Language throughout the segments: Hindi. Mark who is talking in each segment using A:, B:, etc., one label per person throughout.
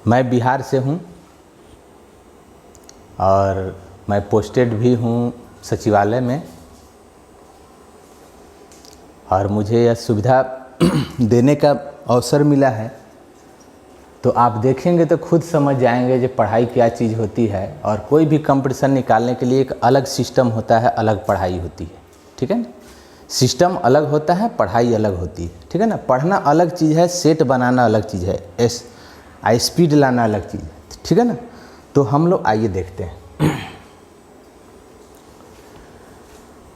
A: मैं बिहार से हूँ और मैं पोस्टेड भी हूँ सचिवालय में, और मुझे यह सुविधा देने का अवसर मिला है। तो आप देखेंगे तो खुद समझ जाएंगे कि पढ़ाई क्या चीज़ होती है, और कोई भी कंपटीशन निकालने के लिए एक अलग सिस्टम होता है, अलग पढ़ाई होती है। ठीक है ना, सिस्टम अलग होता है, पढ़ाई अलग होती है। ठीक है ना, पढ़ना अलग चीज़ है, सेट बनाना अलग चीज़ है, स्पीड लाना अलग चीज़ है। ठीक है ना, तो हम लोग आइए देखते हैं।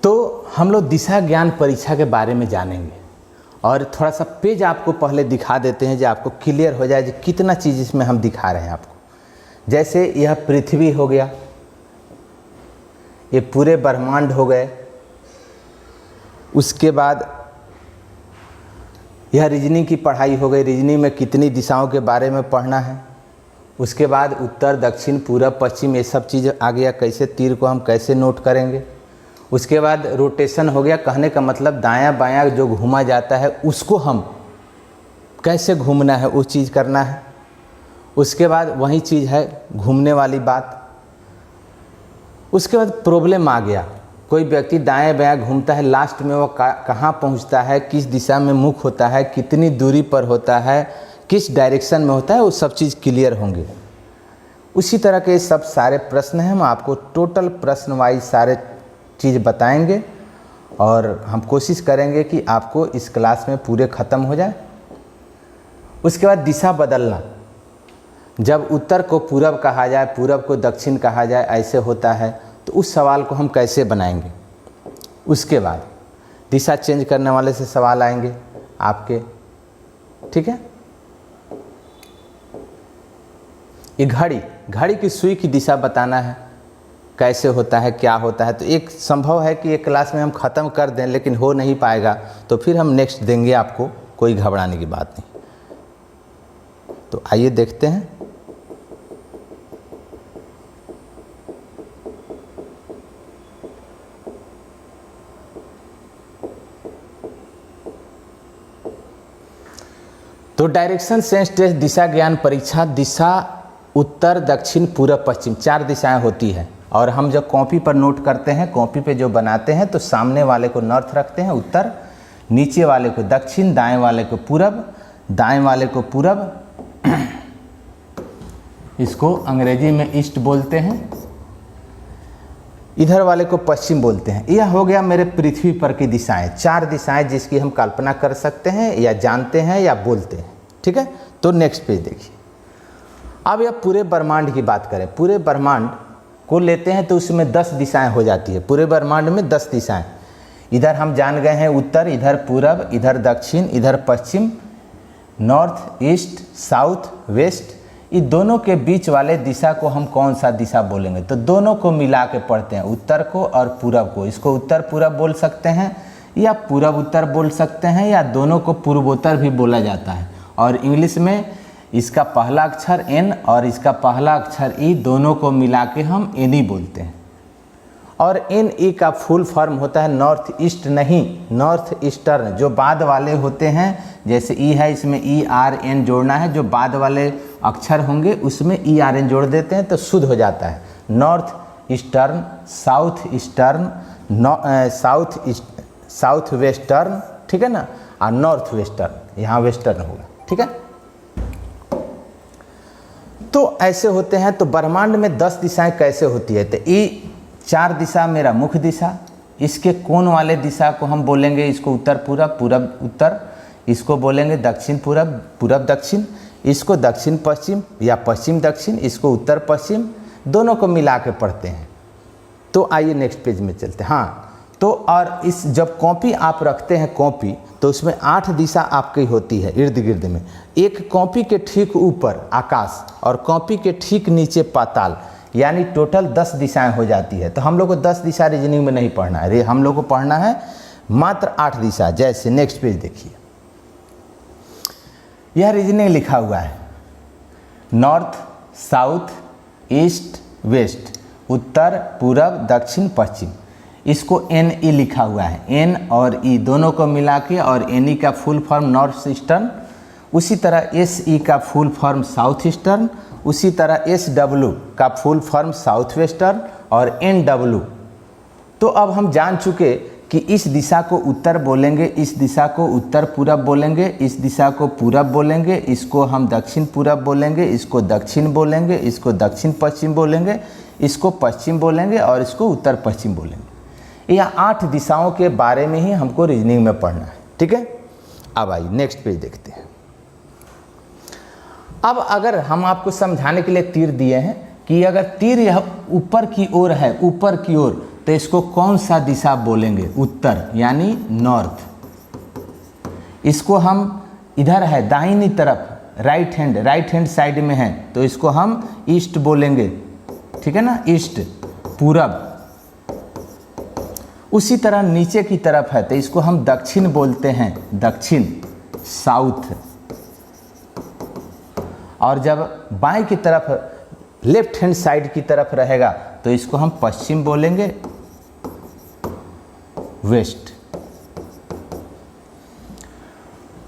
A: तो हम लोग दिशा ज्ञान परीक्षा के बारे में जानेंगे, और थोड़ा सा पेज आपको पहले दिखा देते हैं जो आपको क्लियर हो जाए कि कितना चीज़ इसमें हम दिखा रहे हैं आपको। जैसे यह पृथ्वी हो गया, ये पूरे ब्रह्मांड हो गए। उसके बाद यह रीजनिंग की पढ़ाई हो गई, रीजनिंग में कितनी दिशाओं के बारे में पढ़ना है। उसके बाद उत्तर, दक्षिण, पूरब, पश्चिम, ये सब चीज़ आ गया, कैसे तीर को हम कैसे नोट करेंगे। उसके बाद रोटेशन हो गया, कहने का मतलब दायां बायां जो घूमा जाता है उसको हम कैसे घूमना है, वो चीज़ करना है। उसके बाद वही चीज़ है घूमने वाली बात। उसके बाद प्रॉब्लम आ गया, कोई व्यक्ति दाएं बायां घूमता है, लास्ट में वो कहाँ पहुँचता है, किस दिशा में मुख होता है, कितनी दूरी पर होता है, किस डायरेक्शन में होता है, वो सब चीज़ क्लियर होंगे। उसी तरह के सब सारे प्रश्न हैं, हम आपको टोटल प्रश्न वाइज सारे चीज़ बताएंगे, और हम कोशिश करेंगे कि आपको इस क्लास में पूरे ख़त्म हो जाए। उसके बाद दिशा बदलना, जब उत्तर को पूरब कहा जाए, पूरब को दक्षिण कहा जाए, ऐसे होता है, तो उस सवाल को हम कैसे बनाएंगे। उसके बाद दिशा चेंज करने वाले से सवाल आएंगे आपके। ठीक है, ये घड़ी की सुई की दिशा बताना है, कैसे होता है, क्या होता है। तो एक संभव है कि एक क्लास में हम ख़त्म कर दें, लेकिन हो नहीं पाएगा तो फिर हम नेक्स्ट देंगे आपको, कोई घबराने की बात नहीं। तो आइए देखते हैं। तो डायरेक्शन सेंस टेस्ट दिशा ज्ञान परीक्षा, दिशा उत्तर, दक्षिण, पूरब, पश्चिम, 4 दिशाएं होती है। और हम जब कॉपी पर नोट करते हैं, कॉपी पे जो बनाते हैं, तो सामने वाले को नॉर्थ रखते हैं, उत्तर, नीचे वाले को दक्षिण, दाएं वाले को पूरब, दाएं वाले को पूरब, इसको अंग्रेजी में ईस्ट बोलते हैं, इधर वाले को पश्चिम बोलते हैं। यह हो गया मेरे पृथ्वी पर की दिशाएं, 4 दिशाएं जिसकी हम कल्पना कर सकते हैं, या जानते हैं, या बोलते हैं। ठीक है, तो नेक्स्ट पेज देखिए। अब यह पूरे ब्रह्मांड की बात करें, पूरे ब्रह्मांड को लेते हैं तो उसमें 10 दिशाएं हो जाती है। पूरे ब्रह्मांड में 10 दिशाएं, इधर हम जान गए हैं उत्तर, इधर पूरब, इधर दक्षिण, इधर पश्चिम, नॉर्थ, ईस्ट, साउथ, वेस्ट। ये दोनों के बीच वाले दिशा को हम कौन सा दिशा बोलेंगे, तो दोनों को मिला के पढ़ते हैं, उत्तर को और पूरब को। इसको उत्तर पूरब बोल सकते हैं, या पूरब उत्तर बोल सकते हैं, या दोनों को पूर्वोत्तर भी बोला जाता है। और इंग्लिश में इसका पहला अक्षर एन और इसका पहला अक्षर ई, दोनों को मिला के हम एन ई बोलते हैं। और एन ई का फुल फॉर्म होता है नॉर्थ ईस्ट, नहीं नॉर्थ ईस्टर्न। जो बाद वाले होते हैं, जैसे ई है, इसमें ई आर एन जोड़ना है, जो बाद वाले अक्षर होंगे उसमें ई आर एन जोड़ देते हैं तो शुद्ध हो जाता है। North eastern, south eastern, south western, ठीक है ना, और नॉर्थ वेस्टर्न, यहाँ वेस्टर्न होगा। ठीक है, तो ऐसे होते हैं। तो ब्रह्मांड में 10 दिशाएं कैसे होती है, तो ये 4 दिशा मेरा मुख्य दिशा, इसके कोण वाले दिशा को हम बोलेंगे, इसको उत्तर पूरब, पूरब उत्तर, इसको बोलेंगे दक्षिण पूरब, पूरब दक्षिण, इसको दक्षिण पश्चिम या पश्चिम दक्षिण, इसको उत्तर पश्चिम, दोनों को मिला के पढ़ते हैं। तो आइए नेक्स्ट पेज में चलते हैं। हाँ, तो और इस जब कॉपी आप रखते हैं कॉपी, तो उसमें 8 दिशा आपकी होती है इर्द गिर्द में। एक कॉपी के ठीक ऊपर आकाश और कॉपी के ठीक नीचे पाताल, यानी टोटल 10 दिशाएं हो जाती है। तो हम लोग को 10 दिशा रीजनिंग में नहीं पढ़ना है, हम लोग को पढ़ना है मात्र 8 दिशा। जैसे नेक्स्ट पेज देखिए, यह रीजनिंग लिखा हुआ है, नॉर्थ, साउथ, ईस्ट, वेस्ट, उत्तर, पूरब, दक्षिण, पश्चिम। इसको एन ई लिखा हुआ है, एन और ई दोनों को मिला के, और एन ई का फुल फॉर्म नॉर्थ ईस्टर्न, उसी तरह SE का फुल फॉर्म साउथ ईस्टर्न, उसी तरह SW का फुल फॉर्म साउथ वेस्टर्न और NW। तो अब हम जान चुके कि इस दिशा को उत्तर बोलेंगे, इस दिशा को उत्तर पूरब बोलेंगे, इस दिशा को पूरब बोलेंगे, इसको हम दक्षिण पूरब बोलेंगे, इसको दक्षिण बोलेंगे, इसको दक्षिण पश्चिम बोलेंगे, इसको पश्चिम बोलेंगे और इसको उत्तर पश्चिम बोलेंगे। यह 8 दिशाओं के बारे में ही हमको रीजनिंग में पढ़ना है। ठीक है, अब आइए नेक्स्ट पेज देखते हैं। अब अगर हम आपको समझाने के लिए तीर दिए हैं कि अगर तीर यह ऊपर की ओर है, ऊपर की ओर, तो इसको कौन सा दिशा बोलेंगे? उत्तर यानी नॉर्थ। इसको हम इधर है दाहिनी तरफ, राइट हैंड साइड में है, तो इसको हम ईस्ट बोलेंगे। ठीक है ना, ईस्ट पूरब। उसी तरह नीचे की तरफ है तो इसको हम दक्षिण बोलते हैं, दक्षिण साउथ। और जब बाएं की तरफ लेफ्ट हैंड साइड की तरफ रहेगा तो इसको हम पश्चिम बोलेंगे, वेस्ट।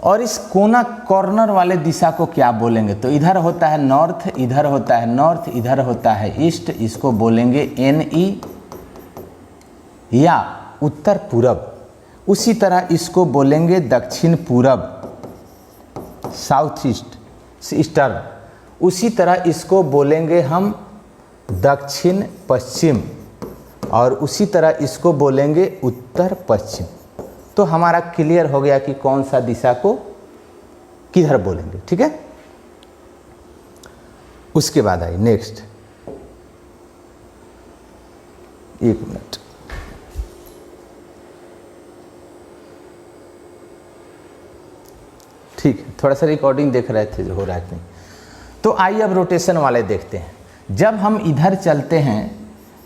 A: और इस कोना कॉर्नर वाले दिशा को क्या बोलेंगे? तो इधर होता है नॉर्थ, इधर होता है नॉर्थ, इधर होता है ईस्ट, इसको बोलेंगे NE या उत्तर पूरब। उसी तरह इसको बोलेंगे दक्षिण पूरब, साउथ ईस्टर्न। उसी तरह इसको बोलेंगे हम दक्षिण पश्चिम और उसी तरह इसको बोलेंगे उत्तर पश्चिम। तो हमारा क्लियर हो गया कि कौन सा दिशा को किधर बोलेंगे। ठीक है, उसके बाद आइए नेक्स्ट, एक मिनट। ठीक है, थोड़ा सा रिकॉर्डिंग देख रहे थे जो हो रहा है नहीं। तो आइए अब रोटेशन वाले देखते हैं। जब हम इधर चलते हैं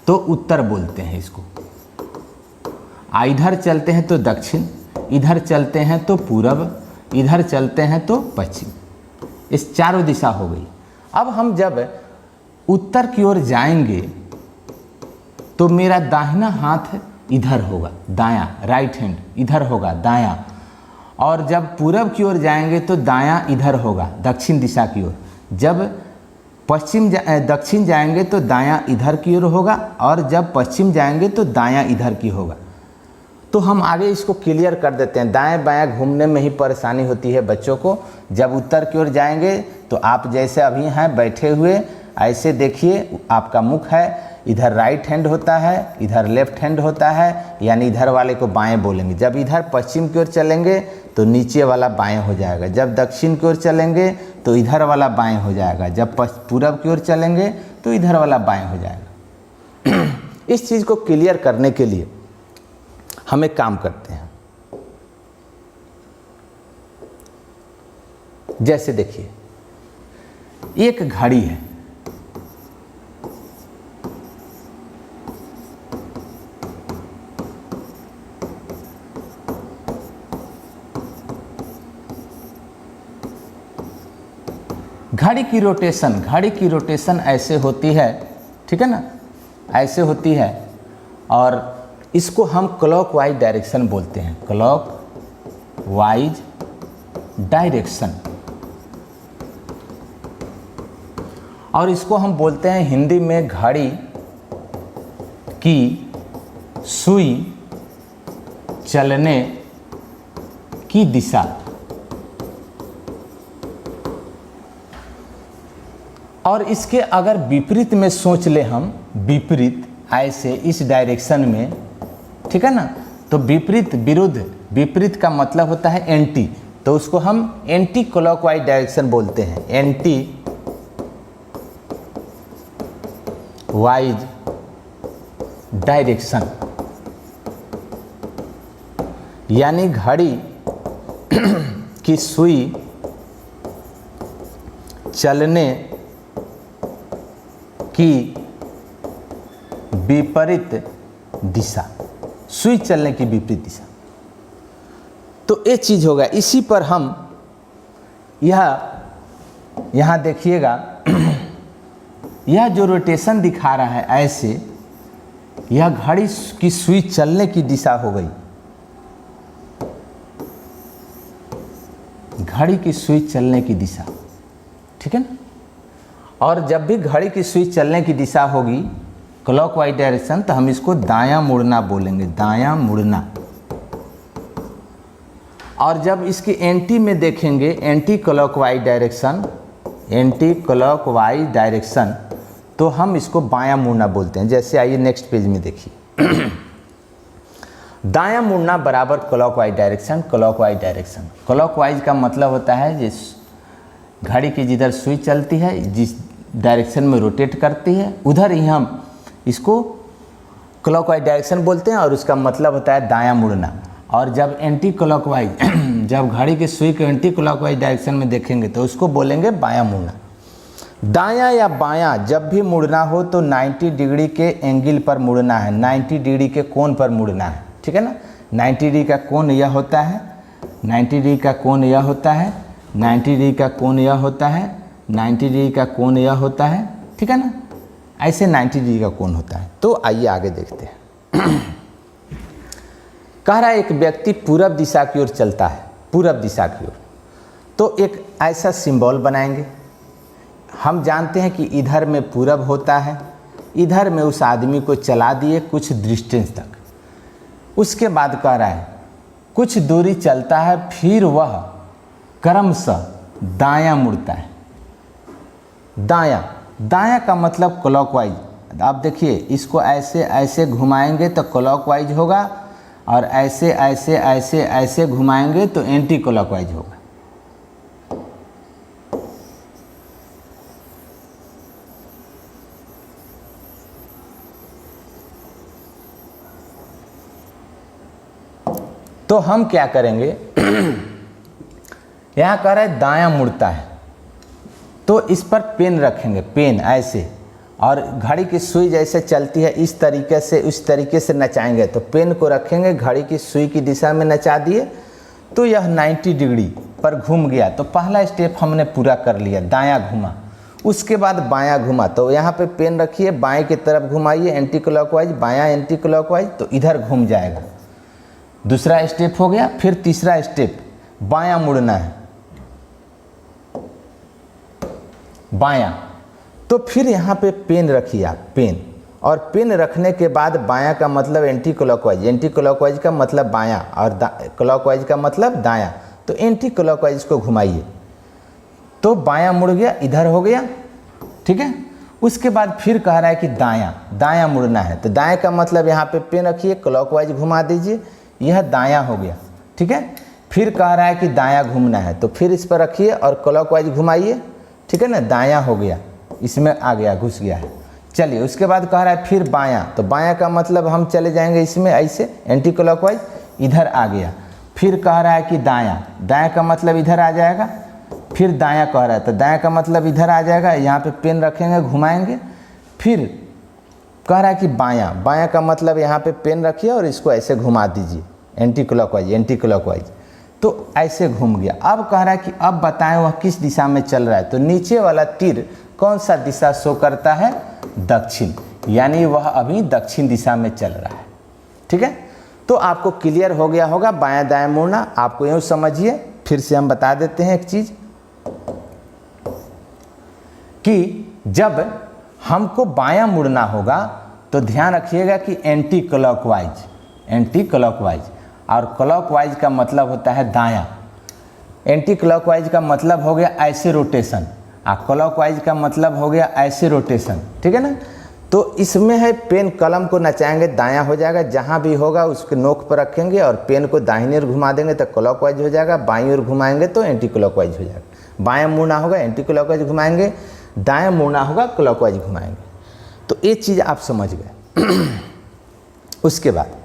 A: तो उत्तर बोलते हैं इसको, इधर चलते हैं तो दक्षिण, इधर चलते हैं तो पूरब, इधर चलते हैं तो पश्चिम। इस चारों दिशा हो गई। अब हम जब उत्तर की ओर जाएंगे तो मेरा दाहिना हाथ इधर होगा, दायां, राइट हैंड इधर होगा, दायां। और जब पूरब की ओर जाएंगे तो दायां इधर होगा, दक्षिण दिशा की ओर। जब दक्षिण जाएंगे तो दायां इधर की ओर होगा और जब पश्चिम जाएंगे तो दायां इधर की होगा। तो हम आगे इसको क्लियर कर देते हैं। दाएं बायां घूमने में ही परेशानी होती है बच्चों को। जब उत्तर की ओर जाएंगे तो आप जैसे अभी हैं बैठे हुए, ऐसे देखिए, आपका मुख है, इधर राइट हैंड होता है, इधर लेफ्ट हैंड होता है, यानी इधर वाले को बाएं बोलेंगे। जब इधर पश्चिम की ओर चलेंगे तो नीचे वाला बाएं हो जाएगा। जब दक्षिण की ओर चलेंगे तो इधर वाला बाएं हो जाएगा। जब पूरब की ओर चलेंगे तो इधर वाला बाएं हो जाएगा। इस चीज़ को क्लियर करने के लिए हम एक काम करते हैं। जैसे देखिए, एक घड़ी है, घड़ी की रोटेशन ऐसे होती है, ठीक है ना, ऐसे होती है। और इसको हम क्लॉकवाइज डायरेक्शन बोलते हैं, क्लॉकवाइज डायरेक्शन। और इसको हम बोलते हैं हिंदी में घड़ी की सुई चलने की दिशा। और इसके अगर विपरीत में सोच ले हम, विपरीत ऐसे इस डायरेक्शन में, ठीक है ना, तो विपरीत, विरुद्ध, विपरीत का मतलब होता है एंटी, तो उसको हम एंटी क्लॉकवाइज डायरेक्शन बोलते हैं, एंटी वाइज डायरेक्शन। यानी घड़ी की सुई चलने की विपरीत दिशा, सुई चलने की विपरीत दिशा। तो ये चीज़ होगा। इसी पर हम यहाँ देखिएगा, यह जो रोटेशन दिखा रहा है ऐसे, यह घड़ी की सुई चलने की दिशा हो गई। घड़ी की सुई चलने की दिशा, ठीक है ना। और जब भी घड़ी की सुई चलने की दिशा होगी क्लॉकवाइज डायरेक्शन, तो हम इसको दायां मुड़ना बोलेंगे, दायां मुड़ना। और जब इसकी एंटी में देखेंगे, anti clockwise direction, anti clockwise direction, तो हम इसको बायां मुड़ना बोलते हैं। जैसे आइए नेक्स्ट पेज में देखिए दायां मुड़ना बराबर clockwise direction, clockwise direction. Clockwise का मतलब होता है जिस घड़ी की जिधर सुई चलती है, जिस डायरेक्शन में रोटेट करती है, उधर ही हम इसको क्लॉकवाइज डायरेक्शन बोलते हैं, और उसका मतलब होता है दायां मुड़ना। और जब एंटी क्लॉकवाइज जब घड़ी की सुई को एंटी क्लॉकवाइज डायरेक्शन में देखेंगे तो उसको बोलेंगे बायां मुड़ना। दायां या बायां जब भी मुड़ना हो तो 90 डिग्री के एंगल पर मुड़ना है, 90 डिग्री के कोण पर मुड़ना है, ठीक है ना। 90 डिग्री का कोण यह होता है, 90 डिग्री का कोण यह होता है, 90 डिग्री का कोण यह होता है, 90 डिग्री का कोण यह होता है, ठीक है ना। ऐसे 90 डिग्री का कोण होता है। तो आइए आगे देखते हैं कह रहा है एक व्यक्ति पूरब दिशा की ओर चलता है, पूरब दिशा की ओर, तो एक ऐसा सिंबल बनाएंगे। हम जानते हैं कि इधर में पूरब होता है, इधर में उस आदमी को चला दिए कुछ डिस्टेंस तक, उसके बाद कह रहा है कुछ दूरी चलता है, फिर वह क्रमशः दायां मुड़ता है। दायां, दायां का मतलब क्लॉकवाइज। आप देखिए इसको ऐसे ऐसे घुमाएंगे तो क्लॉकवाइज होगा, और ऐसे ऐसे ऐसे ऐसे घुमाएंगे तो एंटी क्लॉकवाइज होगा। तो हम क्या करेंगे यहाँ कह रहा है दायां मुड़ता है, तो इस पर पेन रखेंगे, पेन ऐसे, और घड़ी की सुई जैसे चलती है इस तरीके से, उस तरीके से नचाएंगे। तो पेन को रखेंगे, घड़ी की सुई की दिशा में नचा दिए तो यह 90 डिग्री पर घूम गया। तो पहला स्टेप हमने पूरा कर लिया, दायां घुमा। उसके बाद बायां घुमा, तो यहाँ पे पेन रखिए, बाएं की तरफ घुमाइए एंटी क्लॉकवाइज, बायां एंटी क्लॉकवाइज, तो इधर घूम जाएगा। दूसरा स्टेप हो गया। फिर तीसरा स्टेप बायां मुड़ना है, बायां। तो फिर यहाँ पे पेन रखिए आप, पेन, और पेन रखने के बाद बायां का मतलब एंटी क्लॉकवाइज, एंटी क्लॉकवाइज का मतलब बायां, और क्लॉकवाइज का मतलब दायां। तो एंटी क्लॉकवाइज को घुमाइए तो बायां मुड़ गया, इधर हो गया, ठीक है। उसके बाद फिर कह रहा है कि दायां, दायां मुड़ना है। तो दाएं का मतलब यहाँ पे पेन रखिए, क्लॉकवाइज घुमा दीजिए, यह दायां हो गया, ठीक है। फिर कह रहा है कि दायां घूमना है, तो फिर इस पर रखिए और क्लॉकवाइज घुमाइए, ठीक है ना, दायां हो गया, इसमें आ गया, घुस गया है। चलिए उसके बाद कह रहा है फिर बायां, तो बायां का मतलब हम चले जाएंगे इसमें ऐसे एंटी क्लॉकवाइज, इधर आ गया। फिर कह रहा है कि दायां, दायां का मतलब इधर आ जाएगा। फिर दायां कह रहा है, तो दायां का मतलब इधर आ जाएगा, यहाँ पे पेन रखेंगे, घुमाएंगे। फिर कह रहा है कि बायां, बायां का मतलब यहाँ पे पेन रखिए और इसको ऐसे घुमा दीजिए एंटी क्लॉकवाइज, एंटी क्लॉकवाइज, तो ऐसे घूम गया। अब कह रहा है कि अब बताएं वह किस दिशा में चल रहा है। तो नीचे वाला तीर कौन सा दिशा शो करता है? दक्षिण, यानी वह अभी दक्षिण दिशा में चल रहा है, ठीक है। तो आपको क्लियर हो गया होगा बायां दायां मुड़ना। आपको यूँ समझिए, फिर से हम बता देते हैं एक चीज़ कि जब हमको बायां मुड़ना होगा तो ध्यान रखिएगा कि एंटी क्लॉकवाइज, एंटी क्लॉकवाइज, और क्लॉकवाइज का मतलब होता है दायां। एंटी क्लॉकवाइज का मतलब हो गया ऐसे रोटेशन, और क्लॉकवाइज का मतलब हो गया ऐसे रोटेशन, ठीक है ना। तो इसमें है पेन कलम को नचाएंगे, दायां हो जाएगा, जहाँ भी होगा उसके नोक पर रखेंगे और पेन को दाहिनी ओर घुमा देंगे तो क्लॉकवाइज हो जाएगा, बाईं ओर घुमाएंगे तो एंटी क्लॉकवाइज हो जाएगा। बायां मुड़ना होगा एंटी क्लॉकवाइज घुमाएंगे, दायां मुड़ना होगा क्लॉकवाइज घुमाएंगे। तो ये चीज़ आप समझ गए। उसके बाद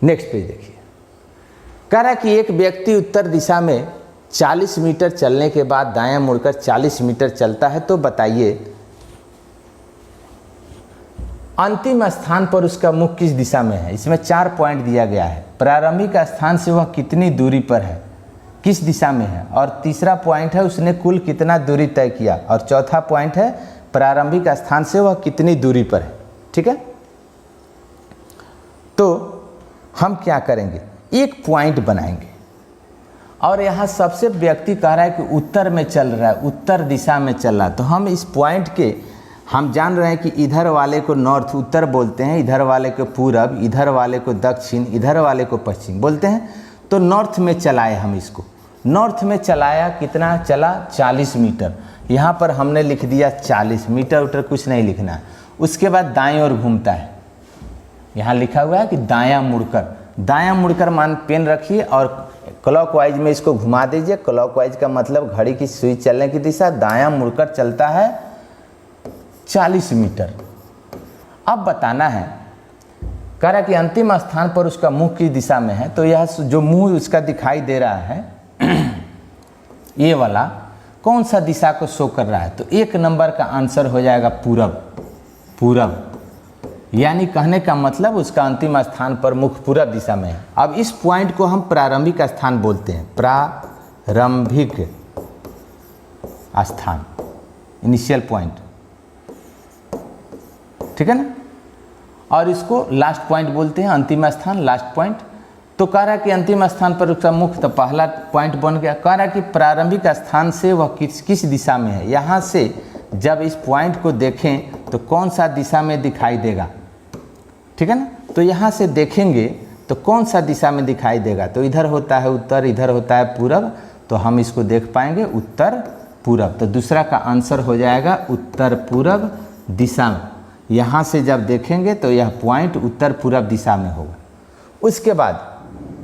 A: नेक्स्ट पेज देखिए, कह रहा है कि एक व्यक्ति उत्तर दिशा में 40 मीटर चलने के बाद दायां मुड़कर 40 मीटर चलता है, तो बताइए अंतिम स्थान पर उसका मुख किस दिशा में है। इसमें 4 पॉइंट दिया गया है। प्रारंभिक स्थान से वह कितनी दूरी पर है, किस दिशा में है, और तीसरा पॉइंट है उसने कुल कितना दूरी तय किया, और चौथा पॉइंट है प्रारंभिक स्थान से वह कितनी दूरी पर है, ठीक है। तो हम क्या करेंगे, एक पॉइंट बनाएंगे और यहाँ सबसे व्यक्ति कह रहा है कि उत्तर में चल रहा है, उत्तर दिशा में चल रहा है। तो हम इस पॉइंट के हम जान रहे हैं कि इधर वाले को नॉर्थ उत्तर बोलते हैं, इधर वाले को पूरब, इधर वाले को दक्षिण, इधर वाले को पश्चिम बोलते हैं। तो नॉर्थ में चलाए हम इसको, नॉर्थ में चलाया, कितना चला 40 मीटर। यहाँ पर हमने लिख दिया 40 मीटर, उटर कुछ नहीं लिखना है। उसके बाद दाएं ओर घूमता है, यहाँ लिखा हुआ है कि दायां मुड़कर, दायां मुड़कर मान पेन रखिए और क्लॉकवाइज में इसको घुमा दीजिए। क्लॉकवाइज का मतलब घड़ी की सुई चलने की दिशा, दायां मुड़कर चलता है 40 मीटर। अब बताना है, कह रहा कि अंतिम स्थान पर उसका मुंह किस दिशा में है। तो यह जो मुंह उसका दिखाई दे रहा है ये वाला कौन सा दिशा को शो कर रहा है। तो 1 नंबर का आंसर हो जाएगा पूरब, पूरब। यानी कहने का मतलब उसका अंतिम स्थान पर मुख पूरब दिशा में है। अब इस पॉइंट को हम प्रारंभिक स्थान बोलते हैं, प्रारंभिक स्थान, इनिशियल पॉइंट, ठीक है ना। और इसको लास्ट पॉइंट बोलते हैं, अंतिम स्थान, लास्ट पॉइंट। तो कह रहा कि अंतिम स्थान पर उसका मुख, तो पहला पॉइंट बन गया। कह रहा कि प्रारंभिक स्थान से वह किस दिशा में है। यहाँ से जब इस पॉइंट को देखें तो कौन सा दिशा में दिखाई देगा, ठीक है ना। तो यहाँ से देखेंगे तो कौन सा दिशा में दिखाई देगा। तो इधर होता है उत्तर, इधर होता है पूरब, तो हम इसको देख पाएंगे उत्तर पूरब। तो दूसरा का आंसर हो जाएगा उत्तर पूरब दिशा में। यहाँ से जब देखेंगे तो यह पॉइंट उत्तर पूरब दिशा में होगा। उसके बाद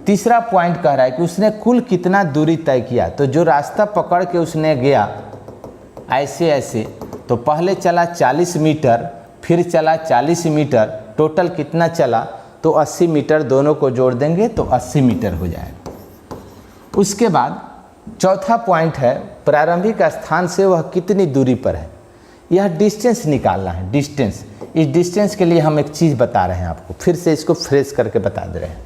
A: तीसरा पॉइंट कह रहा है कि उसने कुल कितना दूरी तय किया। तो जो रास्ता पकड़ के उसने गया ऐसे ऐसे, तो पहले चला 40 मीटर, फिर चला 40 मीटर, टोटल कितना चला, तो 80 मीटर, दोनों को जोड़ देंगे तो 80 मीटर हो जाएगा। उसके बाद चौथा पॉइंट है प्रारंभिक स्थान से वह कितनी दूरी पर है। यह डिस्टेंस निकालना है, डिस्टेंस। इस डिस्टेंस के लिए हम एक चीज़ बता रहे हैं आपको, फिर से इसको फ्रेश करके बता दे रहे हैं।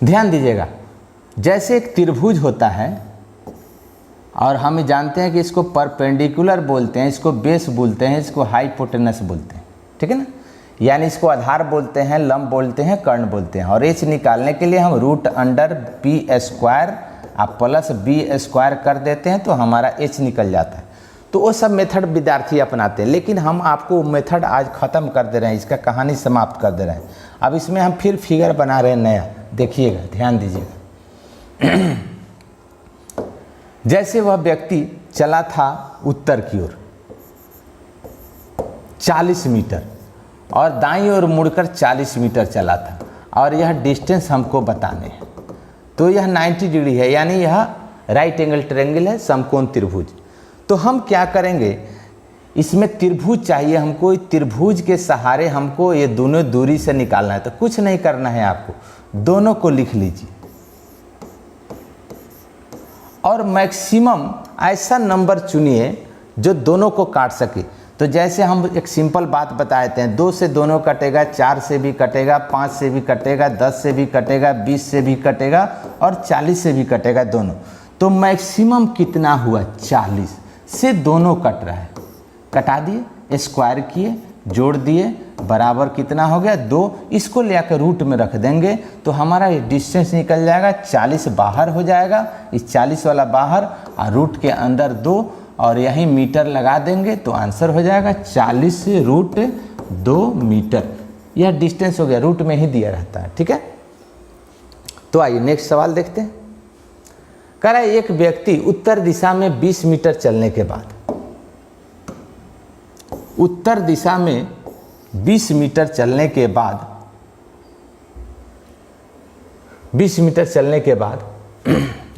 A: ध्यान दीजिएगा, जैसे एक त्रिभुज होता है और हम जानते हैं कि इसको परपेंडिकुलर बोलते हैं, इसको बेस बोलते हैं, इसको हाइपोटेनस बोलते हैं, ठीक है ना। यानी इसको आधार बोलते हैं, लंब बोलते हैं, कर्ण बोलते हैं। और एच निकालने के लिए हम √b² आप प्लस b² कर देते हैं तो हमारा एच निकल जाता है। तो वो सब मेथड विद्यार्थी अपनाते हैं, लेकिन हम आपको मेथड आज ख़त्म कर दे रहे हैं, इसका कहानी समाप्त कर दे रहे हैं। अब इसमें हम फिर फिगर बना रहे हैं नया, देखिएगा, ध्यान दीजिएगा। जैसे वह व्यक्ति चला था उत्तर की ओर 40 मीटर और दाईं ओर मुड़कर 40 मीटर चला था, और यह डिस्टेंस हमको बताने हैं। तो यह 90 डिग्री है, यानी यह राइट एंगल ट्रायंगल है, समकोण त्रिभुज। तो हम क्या करेंगे, इसमें त्रिभुज चाहिए हमको, त्रिभुज के सहारे हमको ये दोनों दूरी से निकालना है। तो कुछ नहीं करना है आपको, दोनों को लिख लीजिए और मैक्सिमम ऐसा नंबर चुनिए जो दोनों को काट सके। तो जैसे हम एक सिंपल बात बता देते हैं, 2 से दोनों कटेगा, 4 से भी कटेगा, 5 से भी कटेगा, 10 से भी कटेगा, 20 से भी कटेगा और 40 से भी कटेगा दोनों। तो मैक्सिमम कितना हुआ, 40 से दोनों कट रहा है। कटा दिए, स्क्वायर किए, जोड़ दिए, बराबर कितना हो गया 2। इसको ले आकर रूट में रख देंगे तो हमारा ये डिस्टेंस निकल जाएगा, 40 बाहर हो जाएगा, इस 40 वाला बाहर और रूट के अंदर 2 और यहीं मीटर लगा देंगे तो आंसर हो जाएगा 40 से √2 मीटर। यह डिस्टेंस हो गया, रूट में ही दिया रहता है, ठीक है। तो आइए नेक्स्ट सवाल देखते हैं। कह रहा है एक व्यक्ति उत्तर दिशा में 20 मीटर चलने के बाद, उत्तर दिशा में 20 मीटर चलने के बाद 20 मीटर चलने के बाद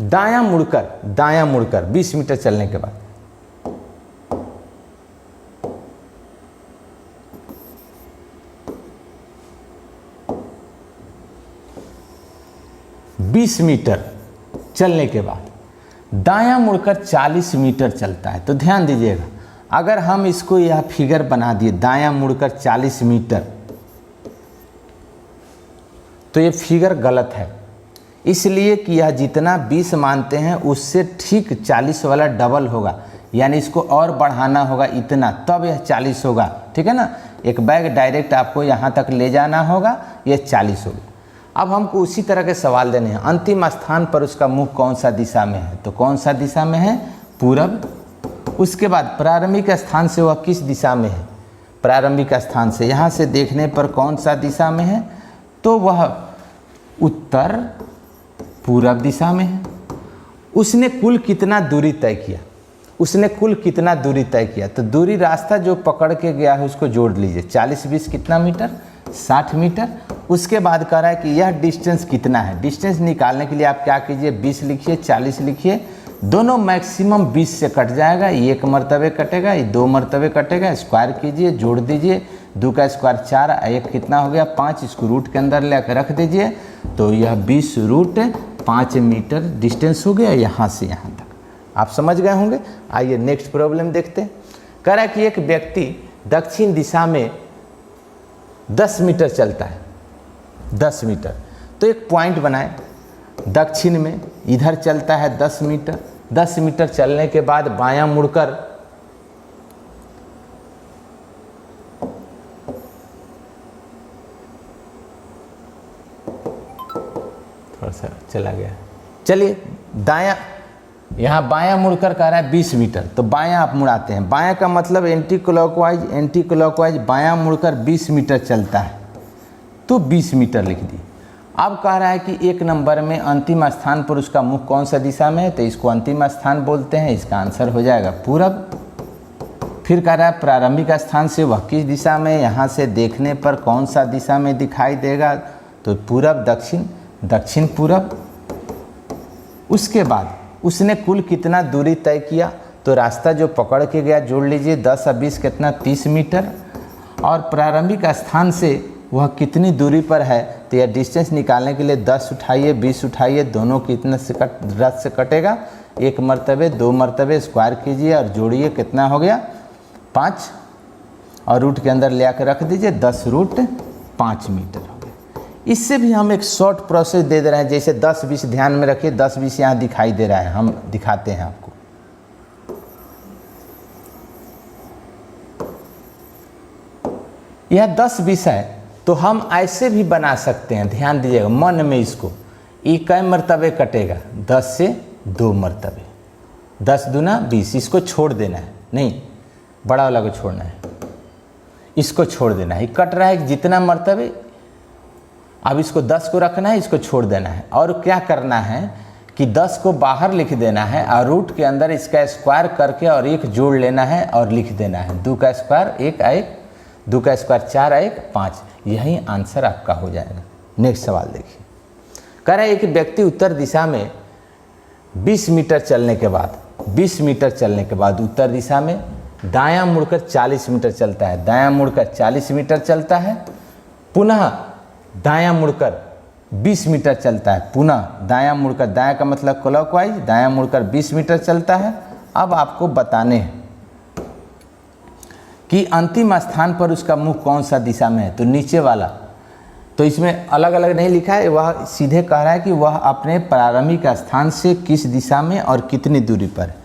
A: दायां मुड़कर 20 मीटर चलने के बाद 20 मीटर चलने के बाद दायां मुड़कर 40 मीटर चलता है। तो ध्यान दीजिएगा, अगर हम इसको यह फिगर बना दिए दायां मुड़कर 40 मीटर, तो ये फिगर गलत है, इसलिए कि यह जितना 20 मानते हैं उससे ठीक 40 वाला डबल होगा। यानी इसको और बढ़ाना होगा इतना, तब यह 40 होगा, ठीक है ना। एक बैग डायरेक्ट आपको यहाँ तक ले जाना होगा, यह 40 होगा। अब हमको उसी तरह के सवाल देने हैं। अंतिम स्थान पर उसका मुख कौन सा दिशा में है, तो कौन सा दिशा में है, पूरब। उसके बाद प्रारंभिक स्थान से वह किस दिशा में है, प्रारंभिक स्थान से यहाँ से देखने पर कौन सा दिशा में है, तो वह उत्तर पूरब दिशा में है। उसने कुल कितना दूरी तय किया, उसने कुल कितना दूरी तय किया, तो दूरी रास्ता जो पकड़ के गया है उसको जोड़ लीजिए। 40-20 कितना मीटर, 60 मीटर। उसके बाद कह रहा है कि यह डिस्टेंस कितना है। डिस्टेंस निकालने के लिए आप क्या कीजिए, 20 लिखिए, 40 लिखिए, दोनों मैक्सिमम 20 से कट जाएगा। ये एक मरतबे कटेगा, ये 2 मरतबे कटेगा, स्क्वायर कीजिए, जोड़ दीजिए, 2 का स्क्वायर 4, 1 कितना हो गया 5, इसको रूट के अंदर लेकर रख दीजिए, तो यह 20√5 मीटर डिस्टेंस हो गया यहाँ से यहाँ तक। आप समझ गए होंगे। आइए नेक्स्ट प्रॉब्लम देखते हैं। कह रहा है कि एक व्यक्ति दक्षिण दिशा में 10 मीटर चलता है, 10 मीटर, तो एक पॉइंट बनाए दक्षिण में, इधर चलता है 10 मीटर। 10 मीटर चलने के बाद बायां मुड़कर थोड़ा सा चला गया, चलिए दायां, यहाँ बायां मुड़कर कह रहा है 20 मीटर, तो बायां आप मुड़ाते हैं। बायां का मतलब एंटी क्लॉकवाइज बायां मुड़कर 20 मीटर चलता है, तो 20 मीटर लिख दी। अब कह रहा है कि एक नंबर में अंतिम स्थान पर उसका मुख कौन सा दिशा में है, तो इसको अंतिम स्थान बोलते हैं, इसका आंसर हो जाएगा पूरब। फिर कह रहा है प्रारंभिक स्थान से वह किस दिशा में, यहाँ से देखने पर कौन सा दिशा में दिखाई देगा, तो पूरब, दक्षिण, दक्षिण पूरब। उसके बाद उसने कुल कितना दूरी तय किया, तो रास्ता जो पकड़ के गया जोड़ लीजिए, 10 और 20 कितना 30 मीटर। और प्रारंभिक स्थान से वह कितनी दूरी पर है, तो यह डिस्टेंस निकालने के लिए 10 उठाइए, 20 उठाइए, दोनों कितने से रथ से कटेगा, 1 मरतबे, 2 मरतबे, स्क्वायर कीजिए और जोड़िए, कितना हो गया 5, और रूट के अंदर ले आकर रख दीजिए, 10√5 मीटर हो गया। इससे भी हम एक शॉर्ट प्रोसेस दे रहे हैं, जैसे 10-20 ध्यान में रखिए, 10-20 यहाँ दिखाई दे रहा है, हम दिखाते हैं आपको। यह 10-20 है, तो हम ऐसे भी बना सकते हैं, ध्यान दीजिएगा मन में इसको। ये कई मरतबे कटेगा, 10 से 2 मरतबे, 10 दूना 20, इसको छोड़ देना है, नहीं बड़ा वाला को छोड़ना है, इसको छोड़ देना है। कट रहा है जितना मरतबे, अब इसको 10 को रखना है, इसको छोड़ देना है। और क्या करना है कि 10 को बाहर लिख देना है और रूट के अंदर इसका स्क्वायर करके और 1 जोड़ लेना है और लिख देना है, 2 का स्क्वायर 1, 2 का स्क्वायर 4, 1, 5, यही आंसर आपका हो जाएगा। नेक्स्ट सवाल देखिए। कह रहा है एक व्यक्ति उत्तर दिशा में 20 मीटर चलने के बाद, 20 मीटर चलने के बाद उत्तर दिशा में दायां मुड़कर 40 मीटर चलता है, दायां मुड़कर 40 मीटर चलता है, पुनः दायां मुड़कर 20 मीटर चलता है, पुनः दायां मुड़कर, दायां का मतलब क्लॉकवाइज, दायां मुड़कर 20 मीटर चलता है। अब आपको बताने हैं कि अंतिम स्थान पर उसका मुख कौन सा दिशा में है, तो नीचे वाला। तो इसमें अलग अलग नहीं लिखा है, वह सीधे कह रहा है कि वह अपने प्रारंभिक स्थान से किस दिशा में और कितनी दूरी पर है।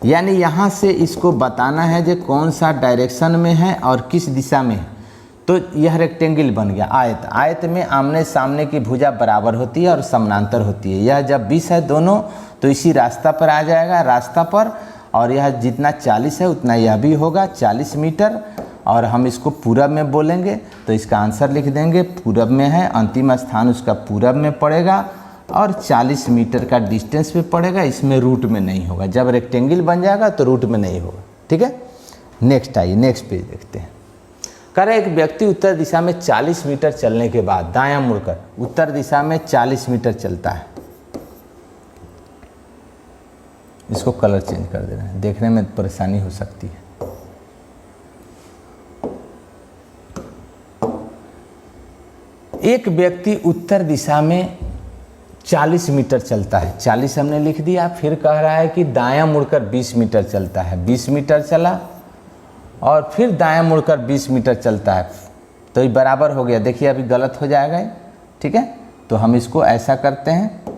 A: यानी यहाँ से इसको बताना है जो कौन सा डायरेक्शन में है और किस दिशा में है। तो यह रेक्टेंगल बन गया आयत। आयत में आमने सामने की भुजा बराबर होती है और समानांतर होती है। यह जब 20 है दोनों, तो इसी रास्ता पर आ जाएगा, रास्ता पर, और यह जितना 40 है उतना यह भी होगा 40 मीटर। और हम इसको पूरब में बोलेंगे, तो इसका आंसर लिख देंगे पूरब में है, अंतिम स्थान उसका पूरब में पड़ेगा और 40 मीटर का डिस्टेंस पे पड़ेगा, इसमें रूट में नहीं होगा। जब रेक्टेंगल बन जाएगा तो रूट में नहीं होगा, ठीक है। नेक्स्ट आइए, नेक्स्ट पेज देखते हैं। कह रहे एक व्यक्ति उत्तर दिशा में 40 मीटर चलने के बाद दायां मुड़कर उत्तर दिशा में 40 मीटर चलता है। इसको कलर चेंज कर देना है, देखने में परेशानी हो सकती है। एक व्यक्ति उत्तर दिशा में 40 मीटर चलता है, 40 हमने लिख दिया। फिर कह रहा है कि दायां मुड़कर 20 मीटर चलता है, 20 मीटर चला और फिर दायां मुड़कर 20 मीटर चलता है, तो ये बराबर हो गया। देखिए अभी गलत हो जाएगा, ठीक है। तो हम इसको ऐसा करते हैं,